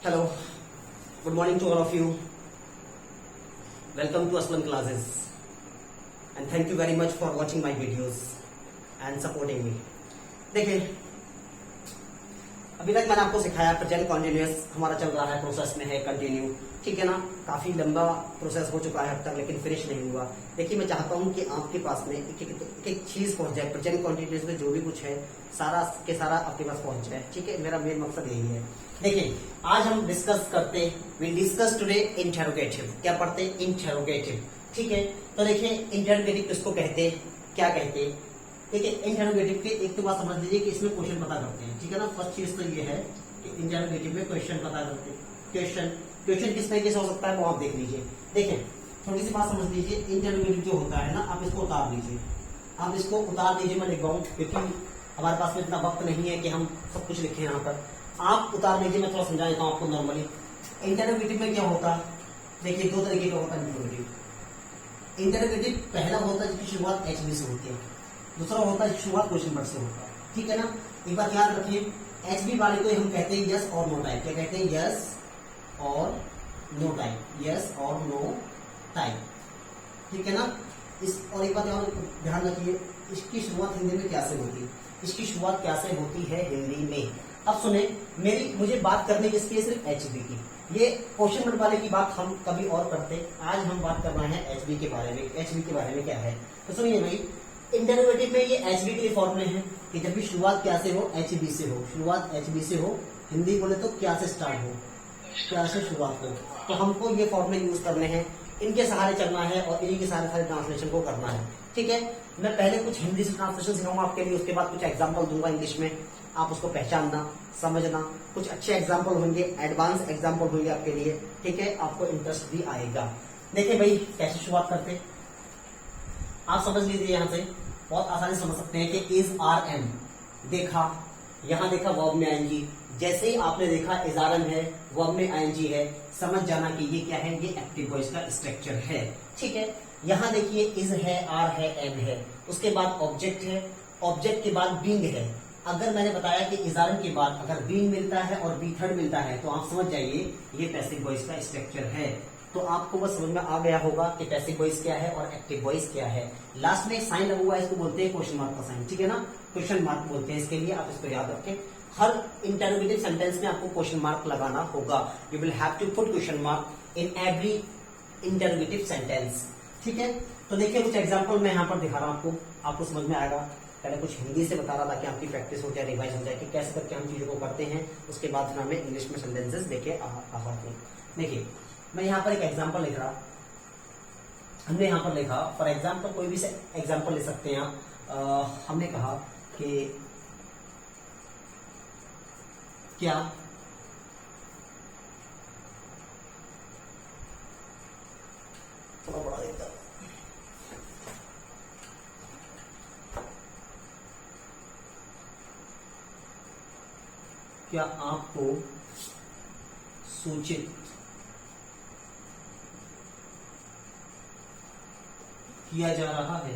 Hello, good morning to all of you. Welcome to Aslam classes and thank you very much for watching my videos and supporting me. देखिए, अभी तक मैंने आपको सिखाया present continuous हमारा चल रहा है, प्रोसेस में है, कंटिन्यू, ठीक है ना। काफी लंबा प्रोसेस हो चुका है अब तक, लेकिन फिनिश नहीं हुआ। देखिए, मैं चाहता हूं कि आपके पास में एक चीज पहुंच जाए, प्रेजेंट कॉन्टिन्यूअस में जो भी कुछ है सारा के सारा आपके पास पहुंच जाए, ठीक है। मेरा मेन मकसद यही है। देखिए, आज हम डिस्कस करते, वी डिस्कस टुडे इंटेरोगेटिव। क्या पढ़ते? इंटेरोगेटिव, ठीक है। तो देखिए, इंटेरोगेटिव किसको कहते, क्या कहते। देखिए, इंटेरोगेटिव की एक तो बात समझ लीजिए कि इसमें क्वेश्चन पता करते हैं, ठीक है ना। फर्स्ट चीज तो ये है कि इंटेरोगेटिव में क्वेश्चन पता करते हैं। क्वेश्चन किस तरीके से हो सकता है वो आप देख लीजिए। देखिए, थोड़ी सी बात समझ लीजिए। इंटेरोगेटिव जो होता है ना, आप इसको उतार लीजिए, आप इसको उतार लीजिए। मैं लिख रहा हूँ क्योंकि हमारे पास में इतना वक्त नहीं है कि हम सब कुछ लिखें यहाँ पर। आप उतार लीजिए, मैं थोड़ा समझा देता हूँ आपको नॉर्मली। इंटेरोगेटिव में क्या होता है? देखिए, दो तरीके का होता है इंटेरोगेटिव। इंटेरोगेटिव पहला होता है जिसकी शुरुआत एचबी से होती है, दूसरा होता है शुरुआत क्वेश्चन मार्क से होता है, ठीक है ना। एक बात याद रखिए, एचबी वाले को हम कहते हैं यस और नो टाइप। क्या कहते हैं? यस और नो टाइप, यस और नो टाइप, ठीक है ना। इस और एक बात ध्यान रखिए, इसकी शुरुआत हिंदी में क्या से होती है? इसकी शुरुआत क्या से होती है हिंदी में? अब सुने, मुझे बात करनी किसकी है? सिर्फ एचबी की। ये क्वेश्चन नंबर वाले की बात हम कभी और करते, आज हम बात करना है एचबी के बारे में। एचबी के बारे में क्या है तो सुनिए भाई, इंटेरोगेटिव में ये एचबी के लिए फॉर्मूले हैं कि जब भी शुरुआत क्या से हो? एचबी से हो। शुरुआत एचबी से हो, हिंदी बोले तो क्या से स्टार्ट हो, क्या से शुरुआत हो। तो हमको ये फॉर्मूले यूज करने हैं, इनके सहारे चलना है और इन्हीं के सारे ट्रांसलेशन को करना है, ठीक है। मैं पहले कुछ हिंदी से ट्रांसलेशन सिखाऊंगा आपके लिए, उसके बाद कुछ एग्जाम्पल दूंगा इंग्लिश में, आप उसको पहचानना, समझना। कुछ अच्छे एग्जाम्पल होंगे, एडवांस एग्जाम्पल होंगे आपके लिए, ठीक है। आपको इंटरेस्ट भी आएगा। देखिए भाई, कैसे शुरुआत करते आप समझ लीजिए। यहां से बहुत आसानी से समझ सकते हैं कि इज आर एम देखा, यहां देखा वर्ब में आएंगी। जैसे ही आपने देखा इज आर एम है, वर्ब में आएंगी है, समझ जाना कि ये क्या है, ये एक्टिव वॉइस का स्ट्रक्चर है, ठीक है। यहां देखिए, इज है, आर है, एम है, उसके बाद ऑब्जेक्ट है, ऑब्जेक्ट के बाद बीइंग है। अगर मैंने बताया कि इज आर एम के बाद अगर बीइंग मिलता है और बी थर्ड मिलता है तो आप समझ जाइए ये पैसिव वॉइस का स्ट्रक्चर है। तो आपको बस समझ में आ गया होगा कि पैसिव वॉइस क्या है और एक्टिव वॉइस क्या है। लास्ट में साइन लगा हुआ है, इसको बोलते हैं क्वेश्चन मार्क का साइन, ठीक है ना। क्वेश्चन मार्क बोलते हैं इसके लिए, आप इसको याद रखें। हर इंटरोगेटिव सेंटेंस में आपको क्वेश्चन मार्क लगाना होगा। You will have to put question mark in every interrogative sentence, ठीक है। तो देखिए, कुछ एग्जांपल मैं यहाँ पर दिखा रहा हूँ, आपको समझ में आएगा। पहले कुछ हिंदी से बता रहा था कि आपकी प्रैक्टिस हो जाए, रिवाइज हो जाए कि कैसे करके हम चीजों को करते हैं। उसके बाद फिर हमें इंग्लिश में सेंटेंसेस देखे आते हैं। देखिए, मैं यहाँ पर एक एग्जाम्पल लिख रहा, हमने यहाँ पर लिखा, फॉर एग्जाम्पल कोई भी एग्जाम्पल ले सकते हैं आप। हमने कहा कि क्या थोड़ा बड़ा देता, क्या आपको सूचित किया जा रहा है,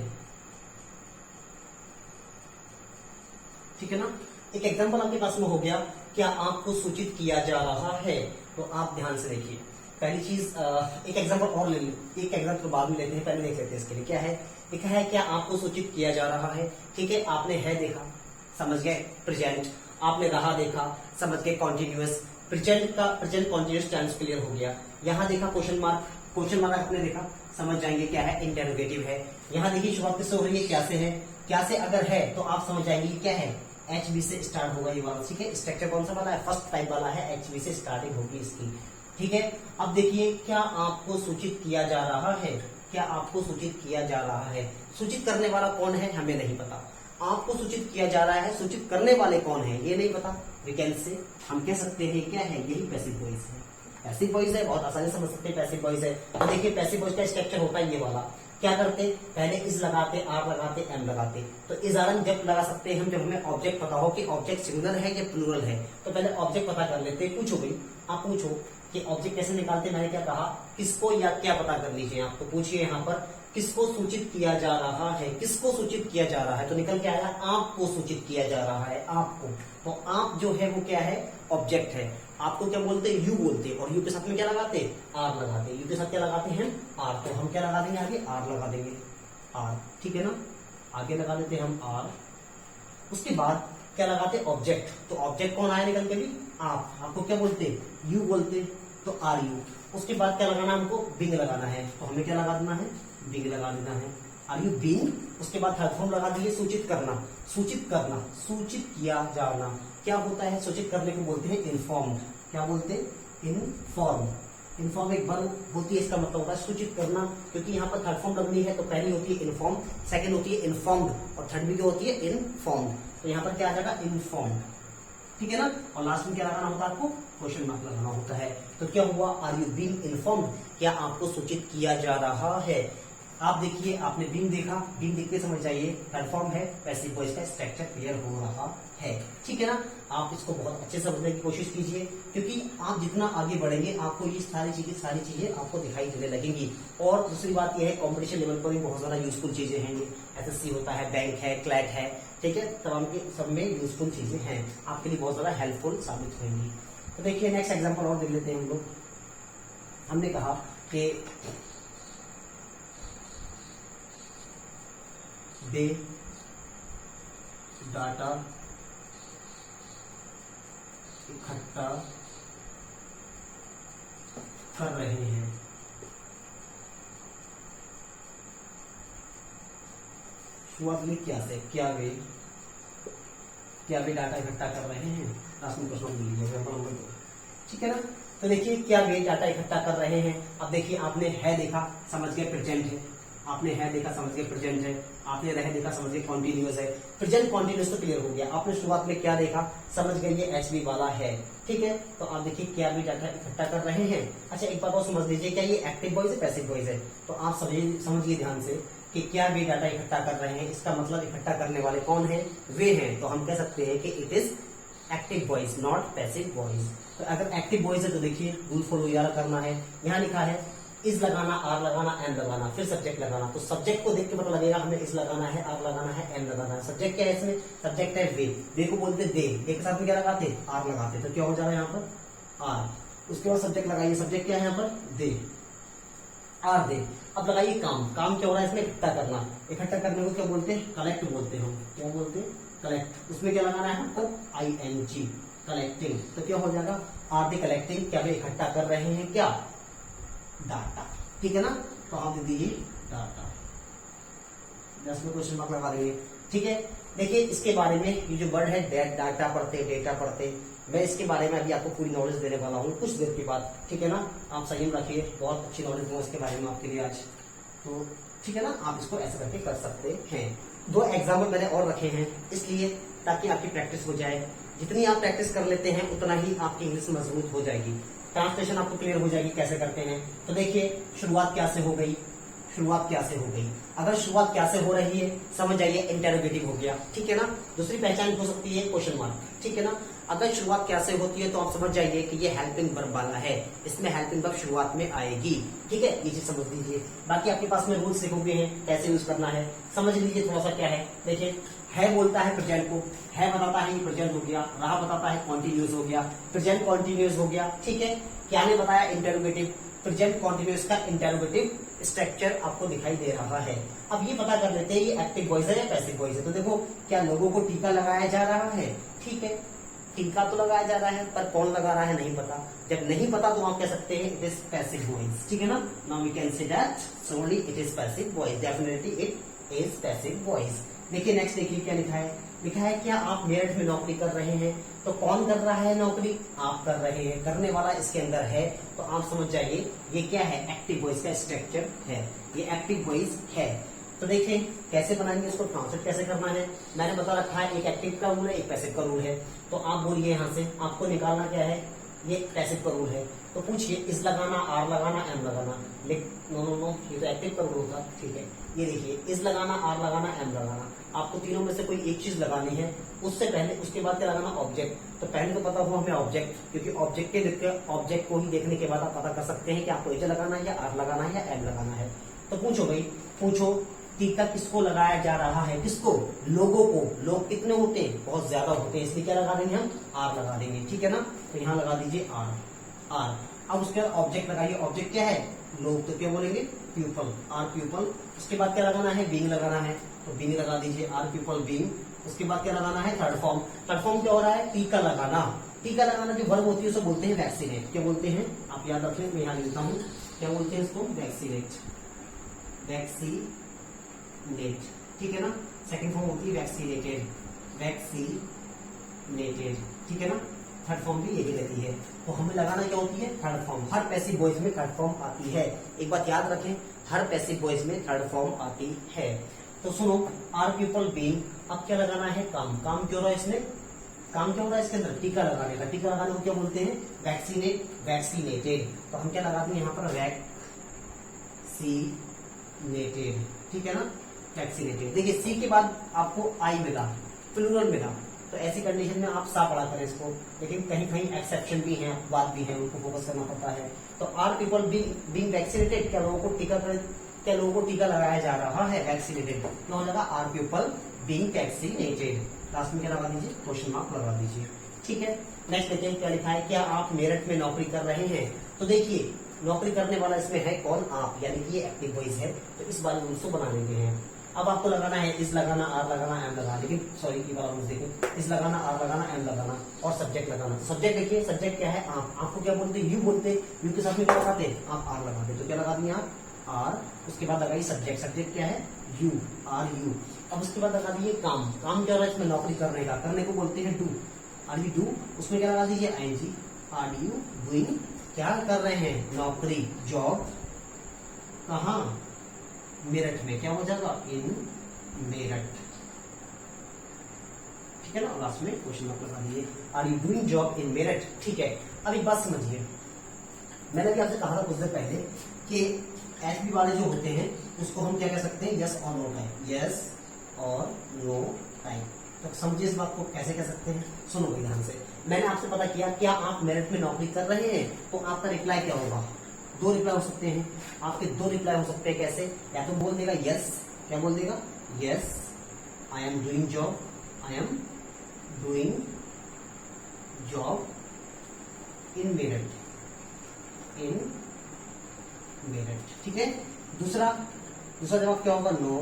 ठीक है ना। एक एग्जांपल आपके पास में हो गया, क्या आपको सूचित किया जा रहा है। तो आप ध्यान से देखिए, पहली चीज, एक एग्जांपल और ले लीजिए, एक एग्जांपल बाद में लेते हैं, पहले देख लेते हैं इसके लिए क्या है। लिखा है क्या आपको सूचित किया जा रहा है, ठीक है। आपने है देखा, समझ गए प्रेजेंट, आपने रहा देखा, समझ गए continuous. Present continuous tense clear हो गया। यहाँ देखा क्वेश्चन मार्क आपने देखा, समझ जाएंगे क्या है, इंटेरोगेटिव है। यहाँ देखिए, शुरुआत किससे हो रही है? क्या से है। क्या से अगर है तो आप समझ जाएंगे क्या है, एचबी से स्टार्ट होगा ये वाला, ठीक है। स्ट्रक्चर कौन सा वाला है? फर्स्ट टाइप वाला है, एचबी से स्टार्टिंग होगी इसकी, ठीक है। अब देखिए, क्या आपको सूचित किया जा रहा है, क्या आपको सूचित किया जा रहा है। सूचित करने वाला कौन है हमें नहीं पता, आपको सूचित किया जा रहा है, सूचित करने वाले कौन है ये नहीं पता। वी कैन से, हम कह सकते हैं क्या है, यही पैसिव वॉइस है। पैसिव वॉइस है, बहुत आसानी से समझ सकते हैं पैसिव वॉइस है। तो देखिए, पैसिव वॉइस का स्ट्रक्चर होता है ये वाला। क्या करते, पहले इज लगाते, आर लगाते, एम लगाते। तो इज आर एम जब लगा सकते हैं हम, जब हमें ऑब्जेक्ट पता हो कि ऑब्जेक्ट सिंगुलर है या प्लूरल है। तो पहले ऑब्जेक्ट पता कर लेते हैं। पूछो भाई, आप पूछो कि ऑब्जेक्ट कैसे निकालते। मैंने क्या कहा, किसको या क्या पता कर लीजिए। आप तो पूछिए यहाँ पर, किसको सूचित किया जा रहा है, किसको सूचित किया जा रहा है। तो निकल के आया, आपको सूचित किया जा रहा है, आपको। तो आप जो है वो क्या है, ऑब्जेक्ट है। आपको क्या बोलते हैं, यू बोलते हैं, और यू के साथ में क्या लगाते हैं, आर लगाते हैं। यू के साथ क्या लगाते हैं, आर, तो हम क्या लगा देंगे आगे, आर लगा देंगे, आर, ठीक है ना। आगे लगा देते हैं हम आर। उसके बाद क्या लगाते हैं, ऑब्जेक्ट, तो ऑब्जेक्ट कौन आया निकल के भी, आप, आपको क्या बोलते हैं, यू बोलते हैं, तो आर यू। उसके बाद क्या लगाना, हमको बिंग लगाना है, तो हमें क्या लगा देना है, बिंग लगा देना है, आर यू बिंग। उसके बाद थर्ड फॉर्म लगा दीजिए, सूचित करना, सूचित करना, सूचित किया जाना, क्या होता है, सूचित करने को बोलते हैं इन्फॉर्म्ड, क्या बोलते हैं, इन्फॉर्म। इन्फॉर्म एक वर्ब होती है, इसका मतलब होता है सूचित करना, क्योंकि यहाँ पर थर्ड फॉर्म लगनी है, तो पहली होती है इन्फॉर्म, सेकंड होती है इन्फॉर्म्ड, और थर्ड भी जो होती है इन्फॉर्म्ड, तो यहाँ पर क्या आ जाएगा, इन्फॉर्म्ड, ठीक है ना। और लास्ट में क्या लगाना होता है, आपको क्वेश्चन मार्क लगाना होता है। तो क्या हुआ, आर यू बीइंग इन्फॉर्म्ड, क्या आपको सूचित किया जा रहा है। आप देखिए, आपने बीइंग देखा, बीइंग देख के समझ जाइए प्लेटफॉर्म है, पैसिव वॉइस का स्ट्रक्चर क्लियर हो रहा है, ठीक है ना। आप इसको बहुत अच्छे से समझने की कोशिश कीजिए, क्योंकि आप जितना आगे बढ़ेंगे आपको ये सारी चीजें आपको दिखाई देने लगेंगी। और दूसरी बात यह है, कॉम्पिटिशन लेवल पर भी बहुत ज्यादा यूजफुल चीजें हैं, एसएससी होता है, बैंक है, क्लैट है, ठीक है, तमाम के सब में यूजफुल चीजें हैं, आपके लिए बहुत ज्यादा हेल्पफुल साबित होंगी। तो देखिए नेक्स्ट एग्जांपल और देख लेते हैं हम लोग। हमने कहा कि दे डाटा इकट्ठा कर रहे हैं, शुरुआत में क्या से, क्या वे डाटा इकट्ठा कर रहे हैं, लास्ट में प्रश्न मिल लीजिए, ठीक है ना। तो देखिए, क्या वे डाटा इकट्ठा कर रहे हैं। अब देखिए, आपने है देखा, समझ गए प्रेजेंट है, आपने है देखा, समझ गए प्रेजेंट है, आपने रह देखा, समझ गए कॉन्टिन्यूअस है, प्रेजेंट कॉन्टिन्यूअस तो क्लियर हो गया। आपने शुरुआत में क्या देखा, समझ गए ये एचबी वाला है, ठीक है। तो आप देखिए, क्या वे डाटा इकट्ठा कर रहे हैं। अच्छा, एक बात और समझ लीजिए, क्या ये एक्टिव वॉइस है, पैसिव वॉइस है। तो आप समझिए ध्यान से कि क्या वे डाटा इकट्ठा कर रहे हैं, इसका मतलब इकट्ठा करने वाले कौन है, वे हैं। तो हम कह सकते हैं कि it is active voice, not passive voice. तो अगर एक्टिव वॉइस है तो देखिए रूल फॉलो याद करना है। यहाँ लिखा है इज लगाना, आर लगाना, एम लगाना, फिर सब्जेक्ट लगाना। तो सब्जेक्ट को देख के पता लगेगा हमें इज लगाना है, आर लगाना है, एम लगाना है। सब्जेक्ट क्या है इसमें, सब्जेक्ट है वे को बोलते दे के साथ में क्या लगाते, आर लगाते। तो क्या हो जा रहा है यहाँ पर, आर। उसके बाद सब्जेक्ट लगाइए, सब्जेक्ट क्या है यहाँ पर, दे, आर दे। अब लगाइए काम क्या हो रहा है इसमें, इकट्ठा करना। इकट्ठा करने को क्या बोलते हैं, कलेक्ट बोलते हैं हम, क्या बोलते हैं, कलेक्ट। उसमें क्या लगाना है आपको, ING, कलेक्टिंग। तो क्या हो जाएगा, आर दे कलेक्टिंग, क्या वे इकट्ठा कर रहे हैं, क्या, डाटा, ठीक है ना। तो आप दे दीजिए डाटा, 10 में क्वेश्चन मार्क लगा देंगे, ठीक है। देखिए इसके बारे में ये जो वर्ड है डाटा पढ़ते, डेटा पढ़ते, मैं इसके बारे में अभी आपको पूरी नॉलेज देने वाला हूँ कुछ देर के बाद, ठीक है ना। आप संयम रखिए, बहुत अच्छी नॉलेज दूंगा इसके बारे में आपके लिए आज, तो ठीक है ना। आप इसको ऐसे करके कर सकते हैं। 2 एग्जाम्पल मैंने और रखे हैं इसलिए ताकि आपकी प्रैक्टिस हो जाए। जितनी आप प्रैक्टिस कर लेते हैं उतना ही आपकी इंग्लिश मजबूत हो जाएगी, ट्रांसलेशन आपको क्लियर हो जाएगी कैसे करते हैं। तो देखिए शुरुआत क्या से हो गई, अगर शुरुआत क्या से हो रही है समझ जाइए, इंटेरोगेटिव हो गया, ठीक है ना। दूसरी पहचान हो सकती है क्वेश्चन मार्क, ठीक है ना। अगर शुरुआत क्या से होती है तो आप समझ जाइए कि ये हेल्पिंग वर्ब वाला है, इसमें हेल्पिंग वर्ब शुरुआत में आएगी, ठीक है। ये चीज समझ लीजिए। बाकी आपके पास में रूल्स लिखे हुए हैं कैसे यूज करना है, समझ लीजिए थोड़ा सा क्या है। देखिए है बोलता है प्रेजेंट को, है बताता है ये प्रेजेंट हो गया, रहा बताता है कॉन्टिन्यूस हो गया, प्रेजेंट कॉन्टिन्यूस हो गया, ठीक है। क्या ने बताया, इंटेरोगेटिव, प्रेजेंट कॉन्टिन्यूस का इंटेरोगेटिव स्ट्रक्चर आपको दिखाई दे रहा है। अब ये पता कर लेते हैं ये एक्टिव वॉइस है या पैसिव वॉइस है। तो देखो क्या लोगों को टीका लगाया जा रहा है, ठीक है, टीका तो लगाया जा रहा है पर कौन लगा रहा है नहीं पता। जब नहीं पता तो आप कह सकते हैं इट इज पैसिव वॉइस, ठीक है ना। Now we can say that solely it is passive voice, definitely it is passive voice. देखिए नेक्स्ट देखिए क्या लिखा है, क्या आप मेरठ में नौकरी कर रहे हैं। तो कौन कर रहा है नौकरी, आप कर रहे हैं, करने वाला इसके अंदर है। तो आप समझ जाइए ये क्या है, एक्टिव वॉइस का स्ट्रक्चर है, ये एक्टिव वॉइस है। तो देखिए कैसे बनाएंगे इसको, ट्रांसलेट कैसे करना है। मैंने बता रखा है एक एक्टिव का रूल है, एक पैसिव का रूल है। तो आप बोलिए यहाँ से आपको निकालना क्या है, ये पैसिव का रूल है। तो पूछिए इस लगाना, आर लगाना, एम लगाना। नो ये तो एक्टिव का रूल था, ठीक है। ये देखिए इस लगाना, आर लगाना, एम लगाना। आपको तीनों में से कोई एक चीज लगानी है। उससे पहले उसके बाद क्या लगाना, ऑब्जेक्ट। तो पहले तो पता हुआ हमें ऑब्जेक्ट, क्योंकि ऑब्जेक्ट को ही देखने के बाद आप पता कर सकते हैं कि आपको इसे लगाना है या आर लगाना है या एम लगाना है। तो पूछो भाई, पूछो टीका किसको लगाया जा रहा है, किसको, लोगों को। लोग कितने होते हैं, बहुत ज्यादा होते हैं, इसलिए क्या लगा देंगे हम, आर लगा देंगे, ठीक है ना। तो यहाँ लगा दीजिए आर, आर। अब उसके बाद ऑब्जेक्ट लगाइए, ऑब्जेक्ट क्या है, लोग, तो क्या बोलेंगे, प्यूपल, आर प्यूपल। उसके बाद क्या लगाना है, बीइंग लगाना है, तो बीइंग लगा दीजिए, आर प्यूपल बीइंग। उसके बाद क्या लगाना है, थर्ड फॉर्म। थर्ड फॉर्म क्या हो रहा है, टीका लगाना। टीका लगाना जो वर्ब होती है उसे बोलते हैं वैक्सीनेट। क्या बोलते हैं, आप याद रखें, मैं यहाँ लिखता हूँ, क्या बोलते हैं इसको, वैक्सीनेट, वैक्सीनेट, ठीक है ना। सेकंड फॉर्म होती है वैक्सीनेटेड, वैक्सीनेटेड, ठीक है ना। थर्ड फॉर्म भी यही रहती है। तो हमें लगाना क्या होती है, थर्ड फॉर्म। हर पैसिव वॉइस में थर्ड फॉर्म आती है, एक बात याद रखें, हर पैसिव वॉइस में थर्ड फॉर्म आती है। तो सुनो, आर पीपल बीइंग, अब क्या लगाना है, काम। काम क्यों हो रहा है इसमें, काम क्या हो रहा है इसके अंदर, टीका लगाने का। टीका लगाने को क्या बोलते हैं, वैक्सीनेट, वैक्सीनेटेड। तो हम क्या लगाते हैं यहाँ पर, वैक्सीनेटेड, ठीक है ना, वैक्सीनेटेड। देखिए सी के बाद आपको आई मिला, प्लूरल मिला, तो ऐसी कंडीशन में आप सा पढ़ा करें इसको। लेकिन कहीं कहीं एक्सेप्शन भी है, बात भी है, उनको फोकस करना पड़ता है। तो आर पीपल बीइंग वैक्सीनेटेड, क्या लोगों को टीका, क्या लोगों को टीका लगाया जा रहा है, वैक्सीनेटेड। क्या हो जाएगा, are people being vaccinated. Last में क्या लगा दीजिए, क्वेश्चन मार्क लगा दीजिए, ठीक है। नेक्स्ट देखते हैं क्या लिखा है, क्या आप मेरठ में नौकरी कर रहे हैं। तो देखिए नौकरी करने वाला इसमें है कौन, आप, यानी कि ये एक्टिव वॉइस है, तो इस बारे में उसको बना लेंगे हैं। अब आपको लगाना है इस लगाना, आर लगाना, एम लगाना, लेकिन सॉरी की बात देखें, इस लगाना, आर लगाना, एम लगाना और सब्जेक्ट लगाना। तो सब्जेक्ट देखिए, सब्जेक्ट क्या है, आप। आपको क्या बोलते हैं, यू बोलते हैं, यू के साथ में क्या लगाते हैं, आप आर लगाते। तो क्या लगा दिए आप, आर। उसके बाद लगाइए सब्जेक्ट, सब्जेक्ट क्या है, यू, आर यू। अब उसके बाद लगा दीजिए काम। काम क्या हो रहा है इसमें, नौकरी करने का, करने को बोलते हैं डू, आर यू डू। उसमें क्या लगा दीजिए, आईएनजी, आर यू डूइंग, क्या कर रहे हैं, नौकरी, जॉब, कहाँ, मेरठ में। क्या हो जाएगा, इन मेरठ, ठीक है ना। लास्ट में क्वेश्चन मार्क लगा दिए, are you doing job in Meerut, ठीक है। अब एक बात समझिए, मैंने भी आपसे कहा था कुछ देर पहले कि एसबी वाले जो होते हैं उसको हम क्या कह सकते हैं, यस और नो टाइप, यस और नो टाइप। तो समझिए इस बात को कैसे कह सकते हैं, सुनो ध्यान से। मैंने आपसे पता किया क्या आप मेरठ में नौकरी कर रहे हैं, तो आपका रिप्लाई क्या होगा, दो रिप्लाई हो सकते हैं आपके, दो रिप्लाई हो सकते हैं। कैसे, या तो बोल देगा यस, क्या बोल देगा, yes I am doing job, I am doing job in Meerut, in Meerut, ठीक है। दूसरा जवाब क्या होगा, no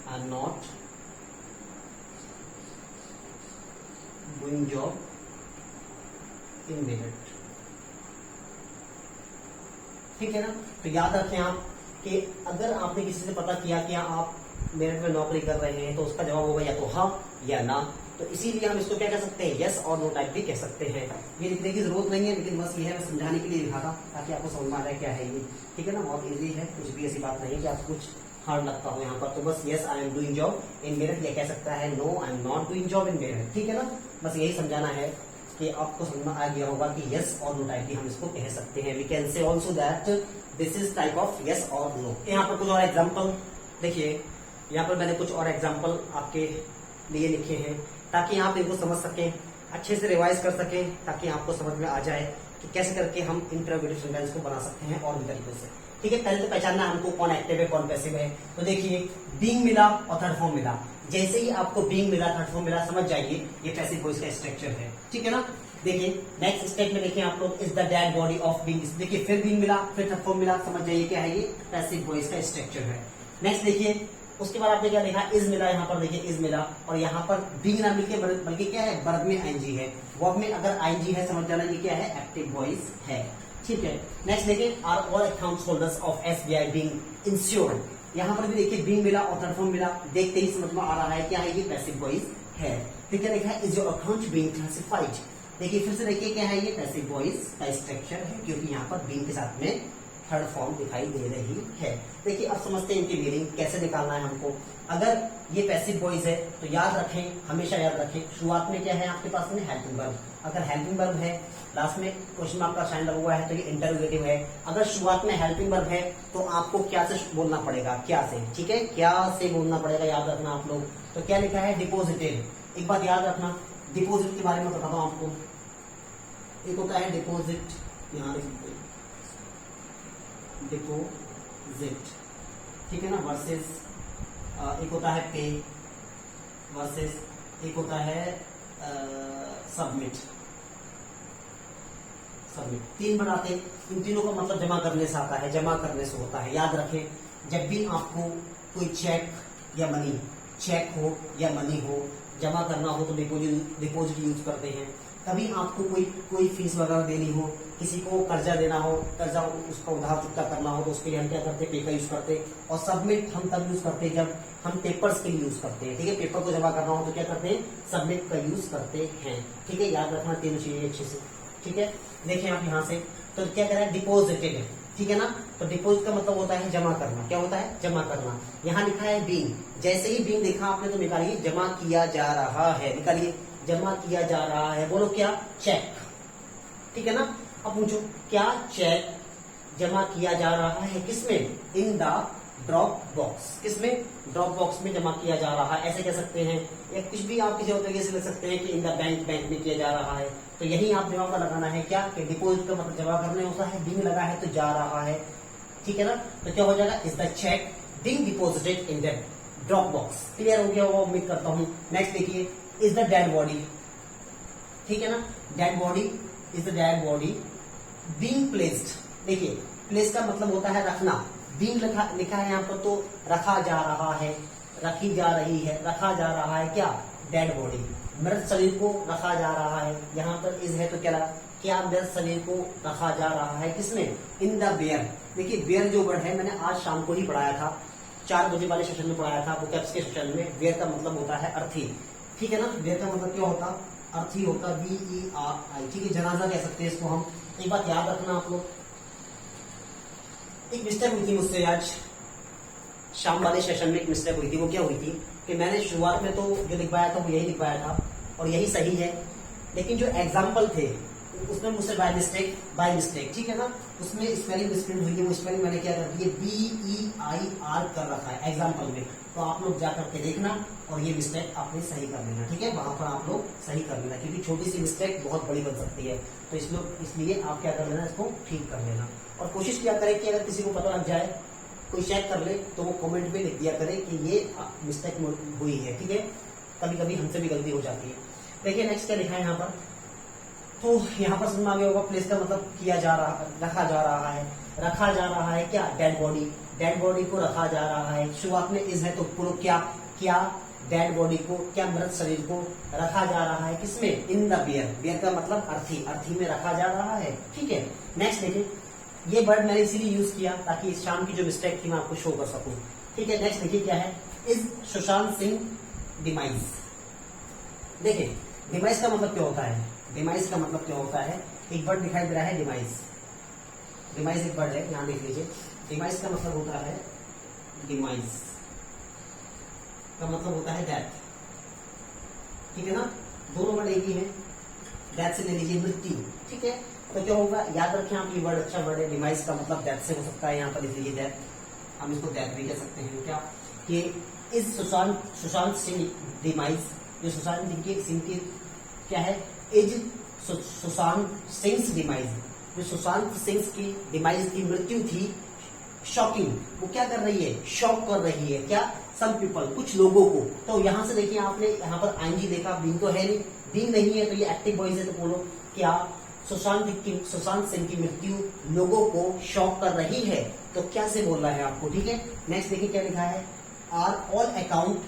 I am not doing job in Meerut, ठीक है ना। तो याद रखें आप कि अगर आपने किसी से पता किया कि आप मेरठ में नौकरी कर रहे हैं, तो उसका जवाब होगा या तो हाँ या ना। तो इसीलिए हम इसको क्या कह सकते हैं, यस और नो टाइप भी कह सकते हैं। ये लिखने की जरूरत नहीं है, लेकिन बस ये है, मैं समझाने के लिए लिखा था ताकि आपको समझ में आ जाए क्या है ये, ठीक है ना। बहुत इजी है, कुछ भी ऐसी बात नहीं है कि आपको कुछ हार्ड लगता हो यहाँ पर। तो बस yes I am doing job in Meerut, ये कह सकता है no I am not doing job in Meerut, ठीक है ना। बस यही समझाना है कि आपको समझ में आ गया होगा कि यस और नो टाइप भी हम इसको कह सकते हैं। We can say also that this is type of yes और नो। यहाँ पर कुछ और एग्जाम्पल देखिए, यहाँ पर मैंने कुछ और एग्जाम्पल आपके लिए लिखे हैं ताकि आप इनको समझ सकें, अच्छे से रिवाइज कर सकें, ताकि आपको समझ में आ जाए कि कैसे करके हम इंटरोगेटिव सेंटेंस को बना सकते हैं और भी तरीकों से, ठीक है। पहले तो पहचानना हमको कौन एक्टिव है कौन पैसिव है। तो देखिए बीइंग मिला और थर्ड फॉर्म मिला, जैसे ही आपको बीइंग मिला, थर्ड फॉर्म मिला, समझ जाइए ये पैसिव वॉइस का स्ट्रक्चर है, ठीक है ना। देखिए नेक्स्ट स्टेप में देखिए आप लोग, is the dead body of being. देखिए फिर बीइंग मिला, फिर थर्ड फॉर्म मिला, समझ जाइए क्या है, ये पैसिव वॉइस का स्ट्रक्चर है। नेक्स्ट देखिए, उसके बाद आपने क्या देखा, इज मिला, यहाँ पर देखिए इज मिला, और यहाँ पर बीइंग ना मिलके बल्कि क्या है, वर्ब में आईएनजी है। वर्ब में अगर आईएनजी है, समझ जाना ये क्या है, एक्टिव वॉइस है, ठीक है। नेक्स्ट देखिए, are all accounts holders of SBI being insured. यहाँ पर भी देखिए बीइंग मिला और थर्ड फॉर्म मिला, देखते ही समझ में आ रहा है क्या है, ये पैसिव वॉइस है। फिर क्या देखा, is your account being classified. देखिए फिर से देखिए क्या है, ये पैसिव वॉइस का स्ट्रक्चर है, क्योंकि यहाँ पर बीइंग के साथ में थर्ड फॉर्म दिखाई दे रही है। देखिए अब समझते हैं इनकी मीनिंग कैसे निकालना है हमको। अगर ये पैसिव वॉइस है तो याद रखें, हमेशा याद रखें, शुरुआत में क्या है आपके पास में, हेल्पिंग वर्ब। अगर हेल्पिंग वर्ब है, लास्ट में क्वेश्चन मार्क का साइन लगा हुआ है, तो ये इंटरोगेटिव है। अगर शुरुआत में हेल्पिंग वर्ब है तो आपको क्या से बोलना पड़ेगा, क्या से, ठीक है, क्या से बोलना पड़ेगा, याद रखना आप लोग। तो क्या लिखा है, डिपोजिटेड। एक बात याद रखना, डिपोजिट के बारे में बताता हूं आपको। एक होता है डिपोजिट, यहाँ डिपोजिट, ठीक है ना, वर्सेस एक होता है पे, वर्सेस एक होता है सबमिट, सबमिट। 3 वर्ड आते हैं, इन तीनों का मतलब जमा करने से आता है, जमा करने से होता है। याद रखें, जब भी आपको कोई चेक या मनी, चेक हो या मनी हो, जमा करना हो तो डिपोजिट यूज करते हैं। कभी आपको कोई फीस वगैरह देनी हो, किसी को कर्जा देना हो, कर्जा उसका उधार चुकता करना हो, तो उसके लिए हम क्या करते हैं, पे का यूज करते हैं। और सबमिट हम तब यूज करते हैं जब हम पेपर्स के लिए यूज करते हैं। ठीक है, पेपर को जमा करना हो तो क्या करते हैं, सबमिट का यूज करते हैं। ठीक है, याद रखना तीनों चीजें अच्छे से। ठीक है, देखें आप यहाँ से, तो क्या कह रहा है, डिपोजिटेड है। ठीक है ना, तो डिपोजिट का मतलब होता है जमा करना। क्या होता है, जमा करना। यहाँ लिखा है बीइंग, जैसे ही बीइंग देखा आपने तो निकालिए, जमा किया जा रहा है, निकालिए, जमा किया जा रहा है। बोलो क्या, चेक। ठीक है ना, अब पूछो क्या चेक जमा किया जा रहा है, किसमें, इन द ड्रॉप बॉक्स। किसमें, ड्रॉप बॉक्स में जमा किया जा रहा है, ऐसे कह सकते हैं। या कुछ भी आप किसी और तरीके से लिख सकते हैं कि इन द बैंक, बैंक में किया जा रहा है। तो यही आप दिमाग में लगाना है क्या, कि डिपोजिट का मतलब जमा करने होता है, बीइंग लगा है तो जा रहा है। ठीक है ना, तो क्या हो जाएगा, is the cheque being deposited in the drop box. Clear हो गया, वो उम्मीद करता हूं। नेक्स्ट देखिए, इज द डेड बॉडी। ठीक है ना, dead body, is the dead body being placed. देखिए, प्लेस का मतलब होता है रखना, बीइंग लिखा है यहाँ पर तो रखा जा रहा है, रखी जा रही है, रखा जा रहा है क्या, डेड बॉडी, मृत शरीर को रखा जा रहा है। यहाँ पर इज है तो क्या लगा, क्या मृत शरीर को रखा जा रहा है, किसमें, इन द बेयर। देखिए बेयर जो वर्ड है मैंने आज शाम को ही पढ़ाया था, 4 बजे वाले सेशन में पढ़ाया था, वो कैप्स के सेशन में। बेयर का मतलब होता है अर्थी। ठीक है ना, बेयर का मतलब क्या होता, अर्थी होता, BERI। ठीक है, जनाजा कह सकते हैं इसको हम। एक बात याद रखना आप लोग, एक मिस्टेक हुई थी मुझसे आज शाम वाले सेशन में, एक मिस्टेक हुई थी। वो क्या हुई थी कि मैंने शुरुआत में तो जो लिखवाया था वो यही लिखवाया था और यही सही है, लेकिन जो एग्जाम्पल थे उसमें मुझसे बाय मिस्टेक, ठीक है ना, उसमें स्पेलिंग मिस्प्रिंट हुई है। वो स्पेलिंग मैंने क्या कर दी है, BEIR कर रखा है एग्जाम्पल में। तो आप लोग जा करके देखना और ये मिस्टेक आपने सही कर लेना। ठीक है, वहां पर आप लोग सही कर लेना, क्योंकि छोटी सी मिस्टेक बहुत बड़ी बन सकती है। तो इसलिए आप क्या कर लेना, इसको ठीक कर लेना। और कोशिश किया करें कि अगर किसी को पता लग जाए, कोई चेक कर ले, तो वो कमेंट में लिख दिया करे कि ये मिस्टेक हुई है। ठीक है, कभी कभी हमसे भी गलती हो जाती है। देखिए नेक्स्ट क्या लिखा है यहाँ पर, तो यहाँ पर समझ में आ गया होगा, प्लेस का मतलब किया जा रहा, रखा जा रहा है, रखा जा रहा है क्या, डेड बॉडी, डेड बॉडी को रखा जा रहा है। शुरुआत में इज है तो पूरा क्या डेड बॉडी को, क्या मृत शरीर को रखा जा रहा है, किसमें, इन द बियर। बियर का मतलब अर्थी, अर्थी में रखा जा रहा है। ठीक है, नेक्स्ट देखिए, ये वर्ड मैंने इसीलिए यूज किया ताकि इस शाम की जो मिस्टेक थी मैं आपको शो कर सकूं। ठीक है, नेक्स्ट देखिए क्या है, इज सुशांत सिंह डिमाइज। देखिए डिमाइज का मतलब क्या होता है, डिमाइज का मतलब क्या होता है, एक वर्ड दिखाई दे रहा है डिमाइज, डिमाइज एक वर्ड है, यहां देख लीजिए। डिमाइज का मतलब होता है, डिमाइज का मतलब होता है डेथ। ठीक है ना, दोनों वर्ड एक ही है, डेथ से ले लीजिए मृत्यु। ठीक है, तो क्या होगा, याद रखें आप, ये वर्ड अच्छा वर्ड है। डिमाइज का मतलब डेथ से हो सकता है, यहाँ पर लिख लीजिए डेथ, हम इसको डेथ भी कह सकते हैं। क्या कि इस सुशांत सिंह डिमाइज, जो सुशांत सिंह की क्या है, इज सुशांत सिंह डिमाइज, जो सुशांत सिंह की डिमाइज की मृत्यु थी, शॉकिंग। वो क्या कर रही है, शॉक कर रही है क्या, सम पीपल, कुछ लोगों को। तो यहां से देखिए आपने यहाँ पर आईएनजी देखा, बीइंग तो है नहीं, बीइंग नहीं है तो ये एक्टिव वॉइस है। तो बोलो क्या सुशांत सिंह की मृत्यु लोगों को शॉक कर रही है। तो क्या से बोल रहा है आपको। ठीक है, नेक्स्ट देखिए क्या लिखा है, are all account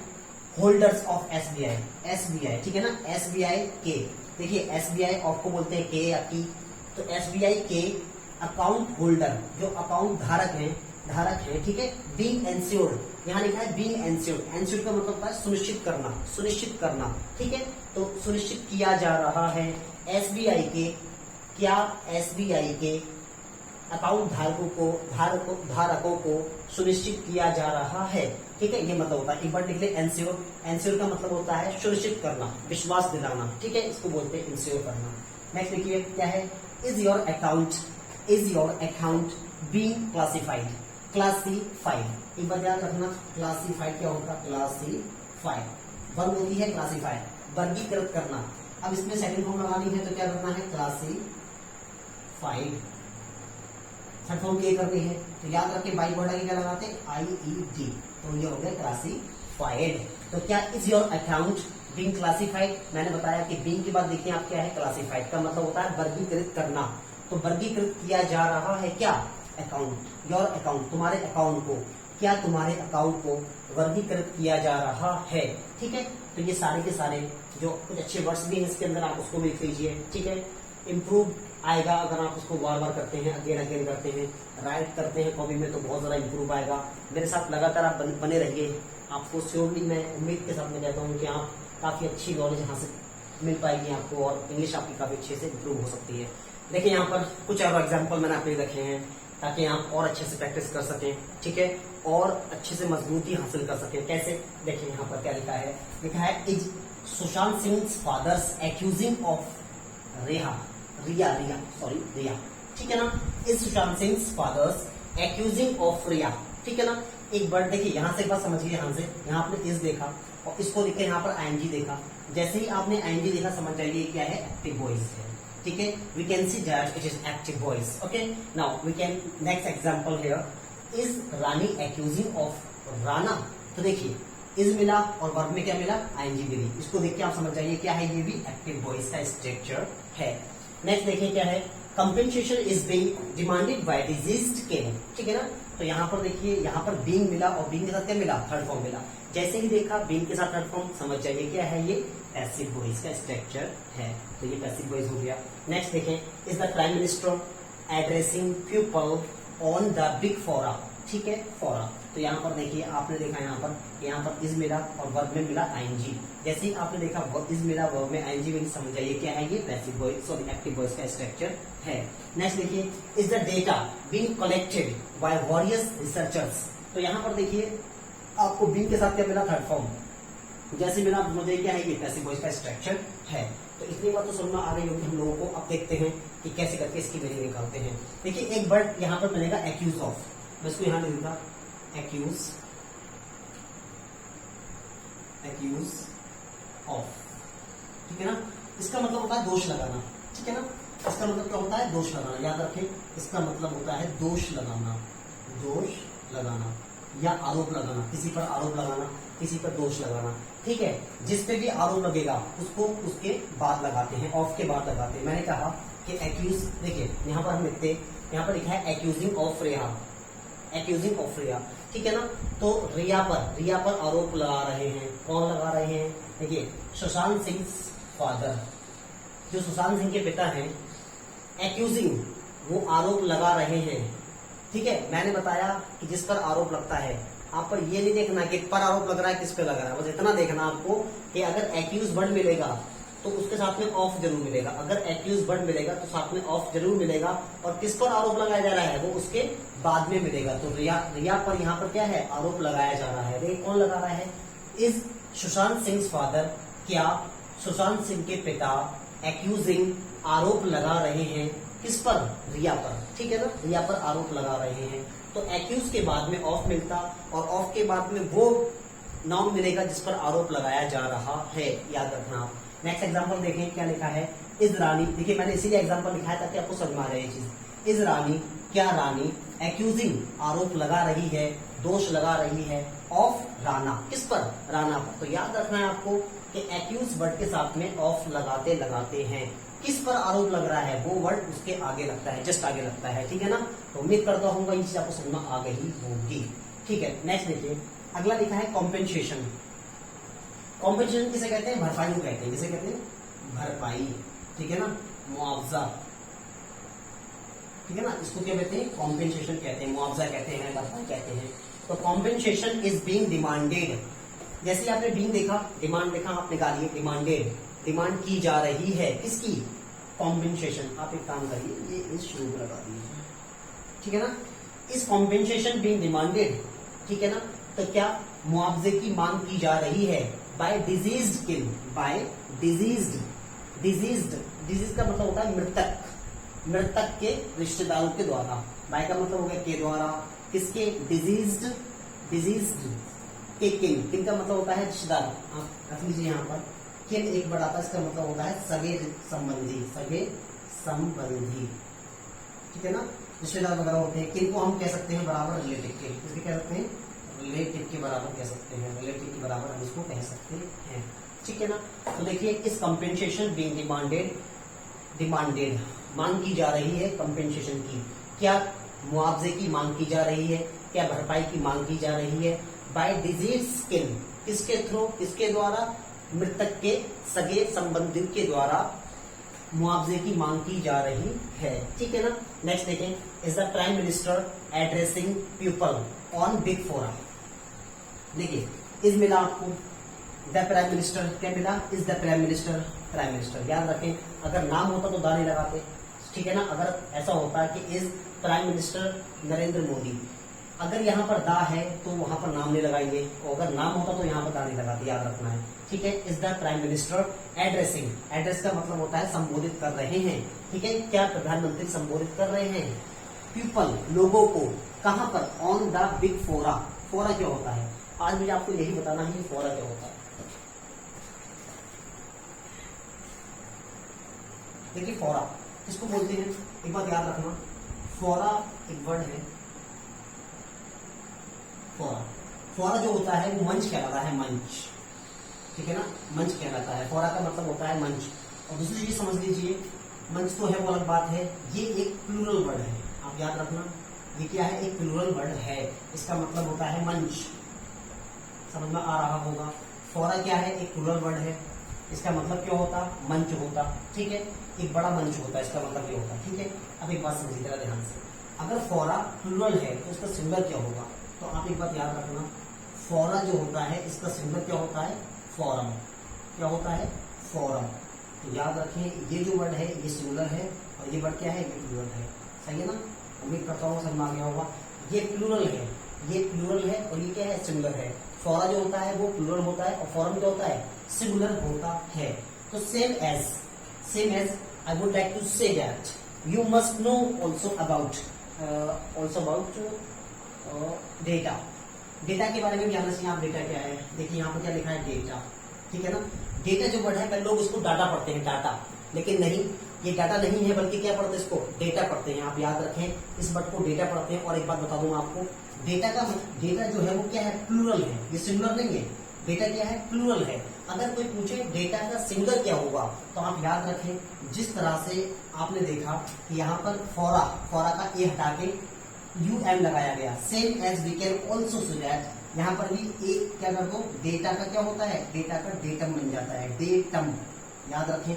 holders of SBI, SBI। ठीक है ना, SBI के, देखिए SBI आपको बोलते हैं के या की, तो SBI के अकाउंट होल्डर, जो अकाउंट धारक है। ठीक है, बीइंग एंश्योर्ड, यहाँ लिखा है बीइंग एंश्योर्ड। एंश्योर्ड का मतलब होता है सुनिश्चित करना, सुनिश्चित करना। ठीक है, तो सुनिश्चित किया जा रहा है SBI के, क्या SBI के अकाउंट धारकों को सुनिश्चित किया जा रहा है। ठीक है, ये मतलब होता है, एक बार लिख ले एंश्योर। एंश्योर का मतलब होता है सुनिश्चित करना, विश्वास दिलाना। ठीक है, इसको बोलते हैं इंश्योर करना। नेक्स्ट देखिए क्या है, is your account being classified, classified. एक बार याद रखना, क्लासिफाइड क्या होता है, क्लासिफाइड वर्ब होती है, क्लासिफाइड वर्गीकृत करना। अब इसमें सेकंड फॉर्म लगानी है तो क्या करना है, क्लासिफाइड। थर्ड फॉर्म क्या करनी है, तो याद रखें बाई वर्ड आगे क्या लगाते हैं, IED, तो ये हो गया क्लासिफाइड। तो क्या is your account being classified, मैंने बताया कि बीइंग के बाद देखिए आप क्या है, क्लासिफाइड का मतलब होता है वर्गीकृत करना, तो वर्गीकृत किया जा रहा है क्या, अकाउंट, योर अकाउंट, तुम्हारे अकाउंट को, क्या तुम्हारे अकाउंट को वर्गीकृत किया जा रहा है। ठीक है, तो ये सारे के सारे जो कुछ अच्छे वर्ड्स भी हैं इसके अंदर आप उसको भी लिख लीजिए। ठीक है, इम्प्रूव आएगा अगर आप उसको बार बार करते हैं, अगेन अगेन करते हैं, राइट करते हैं कॉपी में, तो बहुत ज्यादा इम्प्रूव आएगा। मेरे साथ लगातार आप बने रहिए, आपको श्योरली मैं उम्मीद के साथ में कहता हूँ कि आप काफी अच्छी नॉलेज यहाँ से मिल पाएगी आपको और इंग्लिश आपकी काफी अच्छे से इम्प्रूव हो सकती है। देखिए यहाँ पर कुछ और एग्जाम्पल मैंने आपके लिए रखे हैं ताकि आप और अच्छे से प्रैक्टिस कर सकें। ठीक है, और अच्छे से मजबूती हासिल कर सकें। कैसे, देखिए यहाँ पर क्या लिखा है, लिखा है is Sushant Singh fathers accusing of Rhea, ठीक है ना, is Sushant Singh fathers accusing of Rhea. ठीक है ना, एक वर्ड देखिए यहाँ से एक बात समझिए, यहाँ से यहाँ आपने इज देखा और इसको लिखे यहाँ पर आईएनजी देखा, जैसे ही आपने आईएनजी देखा समझ जाइए क्या है, एक्टिव वॉइस है। ठीक है, we can see that it is active voice. Okay, now we can next example here, is Rani accusing of Rana. तो देखिए इज मिला और वर्ब में क्या मिला, आईएनजी मिली, इसको देख के आप समझ जाइए क्या है, ये भी एक्टिव वॉइस का स्ट्रक्चर है। नेक्स्ट देखिए क्या है, compensation is being demanded by diseased king. ठीक है ना, तो यहाँ पर देखिए यहाँ पर बीइंग मिला और बीइंग के साथ क्या मिला, थर्ड फॉर्म मिला। जैसे ही देखा बीइंग के साथ थर्ड फॉर्म, समझ जाइए क्या है, ये पैसिव वॉइस का स्ट्रक्चर है, तो ये पैसिव वॉइस हो गया। नेक्स्ट देखें, is the prime minister addressing people on the big forum. ठीक है, फोरम, तो यहाँ पर देखिए आपने देखा यहाँ पर इज मिला और वर्ब में मिला आईएनजी। जैसे ही आपने देखा इज मिला वर्ब में आईएनजी मिली, समझ जाइए क्या है, ये passive voice sorry active voice का स्ट्रक्चर है। नेक्स्ट देखिए, is the data being collected by various researchers. तो यहाँ पर देखिए आपको बीइंग के साथ क्या मिला, थर्ड फॉर्म, जैसे मिला मुझे क्या है, ये पैसिव वॉइस का स्ट्रक्चर है। तो इतनी बात तो समझ में आ रही होगी हम लोगों को। अब देखते हैं कि कैसे करके इसकी मीनिंग निकालते हैं। देखिए एक वर्ड यहाँ पर मिलेगा एक्यूज ऑफ, मैं इसको यहाँ लिख दूंगा एक्यूज ऑफ। ठीक है ना, इसका मतलब होता है दोष लगाना। ठीक है ना, इसका मतलब क्या होता है, दोष लगाना, याद रखें, इसका मतलब होता है दोष लगाना, या आरोप लगाना, किसी पर आरोप लगाना, किसी पर दोष लगाना। ठीक है, जिस पे भी आरोप लगेगा उसको उसके बाद लगाते हैं, ऑफ के बाद लगाते हैं। मैंने कहा कि एक्यूज, देखिए यहाँ पर हम लिखते, यहाँ पर लिखा है एक्यूजिंग ऑफ रिया। ठीक है ना, तो रिया पर आरोप लगा रहे हैं, कौन लगा रहे हैं, देखिए सुशांत सिंह फादर, जो सुशांत सिंह के पिता हैं, एक्यूजिंग वो आरोप लगा रहे हैं। ठीक है, मैंने बताया कि जिस पर आरोप लगता है, आप पर ये नहीं देखना कि पर आरोप लग रहा है किस पे लग रहा है, बस इतना देखना आपको कि अगर एक्यूज वर्ड मिलेगा तो उसके साथ में ऑफ जरूर मिलेगा, अगर एक्यूज वर्ड मिलेगा तो साथ में ऑफ जरूर मिलेगा, और किस पर आरोप लगाया जा रहा है वो उसके बाद में मिलेगा। तो रिया पर यहाँ पर क्या है, आरोप लगाया जा रहा है। देखिए कौन लगा रहा है, इज सुशांत सिंह फादर, क्या सुशांत सिंह के पिता एक्यूजिंग आरोप लगा रहे हैं, किस पर, रिया पर। ठीक है ना, रिया पर आरोप लगा रहे हैं, तो एक्यूज के बाद में ऑफ मिलता और ऑफ के बाद में वो नाउन मिलेगा जिस पर आरोप लगाया जा रहा है, याद रखना आप। नेक्स्ट एग्जांपल देखें क्या लिखा है, इज रानी, देखिए मैंने इसीलिए एग्जांपल लिखा है ताकि आपको समझ में आ रही है चीज। इज रानी, क्या रानी एक्यूजिंग आरोप लगा रही है, दोष लगा रही है, ऑफ राना, किस पर, राना पर। तो याद रखना है आपको कि एक्यूज वर्ड के साथ में ऑफ लगाते हैं, किस पर आरोप लग रहा है वो वर्ड उसके आगे लगता है, जस्ट आगे लगता है। ठीक है ना, तो उम्मीद करता हूँ ये चीज आपको समझ में आ गई होगी। ठीक है, नेक्स्ट देखिए अगला लिखा है कॉम्पेंसेशन। कॉम्पेंसेशन किसे कहते हैं, भरपाई को कहते हैं, किसे कहते हैं, भरपाई। ठीक है ना, मुआवजा। ठीक है ना, इसको क्या कहते हैं, कॉम्पेंसेशन कहते हैं, मुआवजा कहते हैं, भरपाई कहते हैं। तो कॉम्पेंसेशन इज बीइंग डिमांडेड, जैसे आपने बीइंग देखा, डिमांड देखा, आप निकालिए डिमांडेड, डिमांड की जा रही है, किसकी, कॉम्पेंसेशन। आप एक काम करिए, ये इस शुरू में लगा दीजिए। ठीक है ना, इस कॉम्पेंसेशन बीइंग डिमांडेड। ठीक है ना, तो क्या मुआवजे की मांग की जा रही है, बाय डिजीज्ड किल, बाय डिजीज्ड का मतलब होता है मृतक के रिश्तेदारों के द्वारा। बाय का मतलब हो गया के द्वारा, किसके, डिजीज्ड के किन का मतलब होता है रिश्तेदार। आप रख लीजिए यहाँ पर, किन एक वर्ड आता है, इसका मतलब होता है सगे संबंधी। ठीक है ना, रिश्तेदार वगैरह होते हैं, किन को हम कह सकते हैं बराबर रिलेटिव के, किसके कह सकते हैं, रिलेटिव के बराबर कह सकते हैं, रिलेटिव के बराबर हम इसको कह सकते हैं। ठीक है ना, तो देखिए इस कंपेंसेशन बीइंग डिमांडेड मांग की जा रही है कंपेंसेशन की, क्या मुआवजे की मांग की जा रही है, क्या भरपाई की मांग की जा रही है। बाय डिजीज स्किन, किसके थ्रू, किसके द्वारा, मृतक के सगे संबंधित के द्वारा मुआवजे की मांग की जा रही है, ठीक है ना। नेक्स्ट देखें, is the prime minister addressing people on big forum. देखिए इज मिला आपको, द प्राइम मिनिस्टर क्या मिला, is the prime minister, prime minister याद रखें, अगर नाम होता तो दा नहीं लगाते, ठीक है ना। अगर ऐसा होता है कि is prime minister Narendra Modi, अगर यहाँ पर दा है तो वहां पर नाम नहीं लगाएंगे, और अगर नाम होता तो यहाँ पर दा नहीं लगाते, याद रखना है, ठीक है। Is the prime minister addressing, address का मतलब होता है संबोधित कर रहे हैं, ठीक है। क्या प्रधानमंत्री संबोधित कर रहे हैं पीपल, लोगों को, कहां पर, ऑन द बिग फोरा। फोरा क्या होता है, आज मुझे आपको यही बताना है कि फोरा क्या होता है। देखिए फोरा किसको बोलते हैं, एक बात याद रखना, फोरा एक वर्ड है, फोरा, फोरा जो होता है वो मंच कहलाता है, मंच, ठीक है ना, मंच कहलाता है। फोरा का मतलब होता है मंच। और दूसरी चीज समझ लीजिए, मंच तो है वो अलग बात है, ये एक प्लूरल वर्ड है, आप याद रखना, ये क्या है, एक प्लूरल वर्ड है, इसका मतलब होता है मंच, समझ में आ रहा होगा। फोरा क्या है, एक प्लूरल वर्ड है, इसका मतलब क्या होता, मंच होता, ठीक है, एक बड़ा मंच होता है, इसका मतलब ये होता, ठीक है। अब एक बात समझिए जरा ध्यान से, अगर फोरा प्लूरल है तो इसका सिंबल क्या होगा, तो आप एक बात याद रखना, फोरा जो होता है इसका सिंबल क्या होता है, फोरम, क्या होता है, फोरम। तो याद रखें ये जो वर्ड है ये सिंगुलर है, और ये वर्ड क्या है, ये प्लूरल है, सही है ना। उम्मीद करता हूँ समझ में आ गया होगा, ये प्लूरल है, ये प्लूरल है, और ये क्या है, सिंगुलर है। फोरा जो होता है वो प्लूरल होता है, और फोरम क्या होता है, सिंगुलर होता है। तो same as I would like to say that you must know also about data. Data के बारे में जानना चाहिए आप, डेटा क्या है। देखिए यहाँ पर क्या लिखा है, डेटा, ठीक है ना। डेटा जो वर्ड है पहले लोग उसको डाटा पढ़ते हैं, डाटा, लेकिन नहीं, ये डाटा नहीं है, बल्कि क्या पढ़ते हैं, इसको डेटा पढ़ते हैं। आप याद रखें, इस वर्ड को डेटा पढ़ते हैं। और एक बात बता दूं आपको, डेटा जो है वो क्या है, प्लूरल है, ये सिंगुलर नहीं है। डेटा क्या है, प्लूरल है। अगर कोई पूछे डेटा का सिंगुलर क्या होगा, तो आप याद रखें, जिस तरह से आपने देखा कि यहाँ पर फोरा का ए हटा के UM लगाया गया, same as we can also see that, यहाँ पर भी ए क्या कर दो, डेटा का क्या होता है, डेटा का डेटम बन जाता है, डेटम, याद रखें।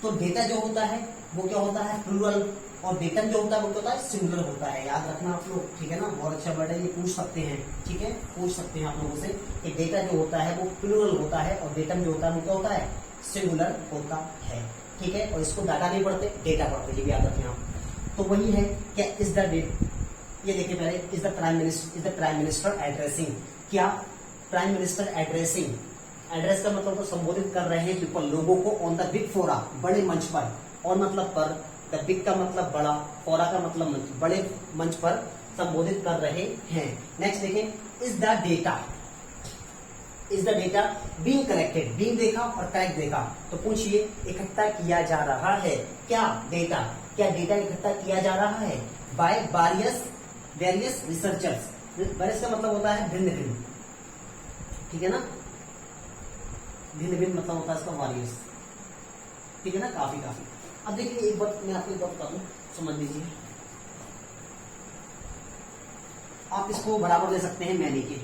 तो डेटा जो होता है वो क्या होता है, प्लूरल, और डेटम जो होता है वो क्या होता है, सिंगुलर होता है, याद रखना आप लोग, ठीक है ना। बहुत अच्छा वर्ड है, ये पूछ सकते हैं, ठीक है, पूछ सकते हैं आप लोगों से कि डेटा जो होता है वो प्लूरल होता है, और डेटम जो होता है वो क्या होता है, सिंगुलर होता है, ठीक है। और इसको डाटा नहीं पढ़ते, डेटा पढ़ते, ये भी याद रखें आप। तो वही है, क्या इज द डेट, ये देखिए पहले, is the prime minister addressing, क्या प्राइम मिनिस्टर एड्रेसिंग, एड्रेस का मतलब तो संबोधित कर रहे हैं पीपल, लोगों को, ऑन द बिग फोरा, बड़े मंच पर, ऑन मतलब पर, द बिग का मतलब बड़ा, फोरा का मतलब मंच, बड़े मंच पर संबोधित कर रहे हैं। नेक्स्ट देखें, is the data being collected, being देखा और कलेक्ट देखा, तो पूछिए इकट्ठा किया जा रहा है, क्या डेटा इकट्ठा किया जा रहा है, बाय वेरियस रिसर्चर्स, वेरियस का मतलब होता है भिन्न भिन्न, ठीक है ना, भिन्न भिन्न मतलब होता है इसका वेरियस, ठीक है ना, काफी। अब देखिए एक बात मैं आपको एक बात बता दूं, समझ लीजिए, आप इसको बराबर ले सकते हैं मैनी के,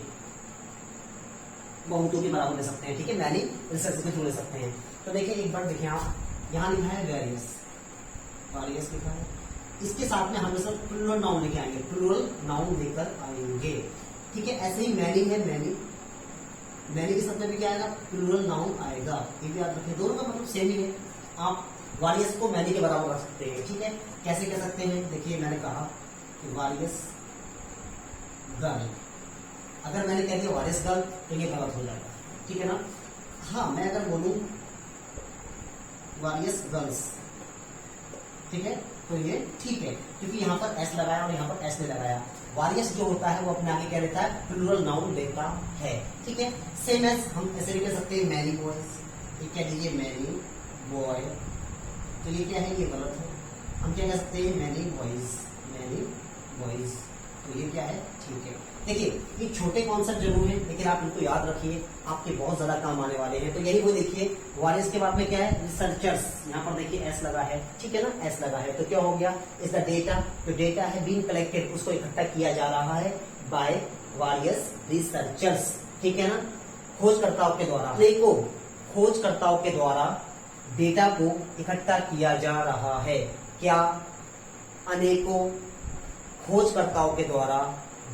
बहुतों के बराबर ले सकते हैं, ठीक है, मैनी रिसर्च के थ्रू ले सकते हैं। तो देखिए एक बार देखिए आप, यहाँ लिखा है वेरियस लिखा है, इसके साथ में हमेशा प्लूरल नाउन लेके आएंगे, प्लूरल नाउन लेकर आएंगे, ठीक है। ऐसे ही मैनी है, मैनी के साथ में भी क्या आएगा, प्लूरल नाउन आएगा, ये भी याद रखें, दोनों का मतलब सेम ही है। आप वारियस को मैनी के बराबर रख सकते हैं, ठीक है। कैसे कह सकते हैं, देखिए मैंने कहा कि वारियस गर्ल, अगर मैंने कह दिया वारियस गर्ल तो ये गलत हो जाएगा, ठीक है ना। हाँ, मैं अगर बोलूं वारियस गर्ल्स, ठीक है, तो ये ठीक है, क्योंकि यहाँ पर एस लगाया और यहाँ पर एस ने लगाया। वारियस जो होता है वो अपने आगे क्या लेता है, प्लूरल नाउन लेता है, ठीक है। सेम एज हम ऐसे भी कह सकते हैं मैनी बॉयज, ये कह दीजिए मैनी बॉय, तो ये क्या है, ये गलत है। हम क्या कह सकते हैं, मैनी बॉयज, तो ये क्या है, ठीक है। देखिए ये छोटे कॉन्सेप्ट जरूर है, लेकिन आप इनको याद रखिए, आपके बहुत ज्यादा काम आने वाले हैं। तो यही वो देखिए वारियर्स के बाद में क्या है, रिसर्चर्स। यहाँ पर देखिए एस लगा है, ठीक है ना, एस लगा है। तो क्या हो गया, इज द डेटा, जो डेटा है बीइंग कलेक्टेड, उसको इकट्ठा किया जा रहा है बाय वारियस रिसर्चर्स, ठीक है ना, खोजकर्ताओं के द्वारा। देखो खोजकर्ताओं के द्वारा डेटा को इकट्ठा किया जा रहा है। क्या, अनेकों खोजकर्ताओं के द्वारा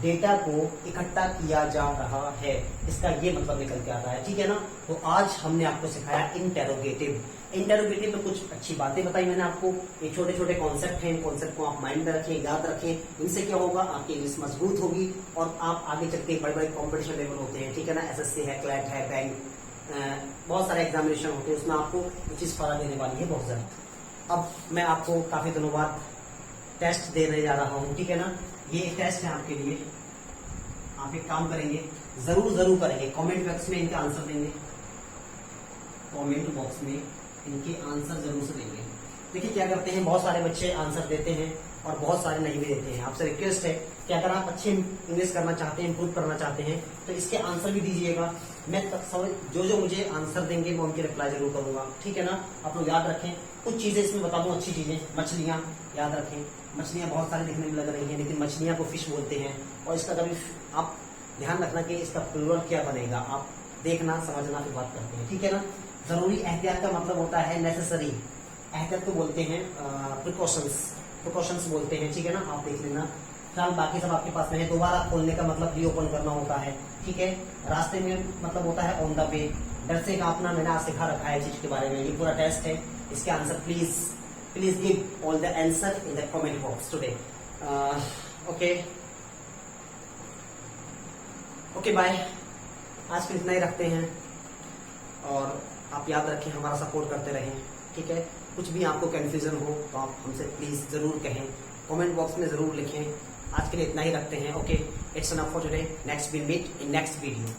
डेटा को इकट्ठा किया जा रहा है, इसका ये मतलब निकल के आता है, ठीक है ना। तो आज हमने आपको सिखाया इंटेरोगेटिव। इंटेरोगेटिव में कुछ अच्छी बातें बताई मैंने आपको। ये छोटे छोटे कॉन्सेप्ट हैं, इन कॉन्सेप्ट को आप माइंड में रखें, याद रखें। इनसे क्या होगा, आपकी इंग्लिश मजबूत होगी और आप आगे चल के बड़े बड़े कॉम्पिटिशन लेवल होते हैं, ठीक है ना, एसएससी है, क्लैट है, बैंक, बहुत सारे एग्जामिनेशन होते हैं, उसमें आपको ये चीज फायदा देने वाली है बहुत ज्यादा। अब मैं आपको काफी दिनों बाद टेस्ट देने जा रहा हूँ, ठीक है ना। ये एक टेस्ट है आपके लिए, आप एक काम करेंगे, जरूर करेंगे, कमेंट बॉक्स में इनके आंसर देंगे, कमेंट बॉक्स में इनके आंसर जरूर से देंगे। देखिए क्या करते हैं, बहुत सारे बच्चे आंसर देते हैं और बहुत सारे नहीं भी देते हैं। आपसे रिक्वेस्ट है कि अगर आप अच्छे इंग्लिश करना चाहते हैं, इंप्रूव करना चाहते हैं, तो इसके आंसर भी दीजिएगा। मैं जो मुझे आंसर देंगे मैं उनकी रिप्लाई जरूर करूंगा, ठीक है ना। आप लोग याद रखें, कुछ चीजें इसमें बता दूं, अच्छी चीजें, मछलियां याद रखें। मछलियां बहुत सारी दिखने में लग रही हैं, लेकिन मछलियां को फिश बोलते हैं। और इसका कभी आप ध्यान रखना कि इसका प्लूरल क्या बनेगा, आप देखना समझना फिर बात करते हैं, ठीक है ना। जरूरी एहतियात का मतलब होता है नेसेसरी, एहतियात को बोलते हैं प्रिकॉशंस बोलते हैं, ठीक है ना, आप देख लेना। फिलहाल बाकी सब आपके पास में है। दोबारा खोलने का मतलब रीओपन करना होता है, ठीक है। रास्ते में मतलब होता है ऑन द वे। डर से कांपना मैंने आज सिखा रखा है चीज के बारे में। ये पूरा टेस्ट है, इसके answer please give all the answer in the comment box today. Okay bye. आज फिर इतना ही रखते हैं और आप याद रखें, हमारा सपोर्ट करते रहें, ठीक है। कुछ भी आपको कंफ्यूजन हो तो आप हमसे प्लीज जरूर कहें, कमेंट बॉक्स में जरूर लिखें। आज के लिए इतना ही रखते हैं। Okay, it's enough for today. Next will meet in next video.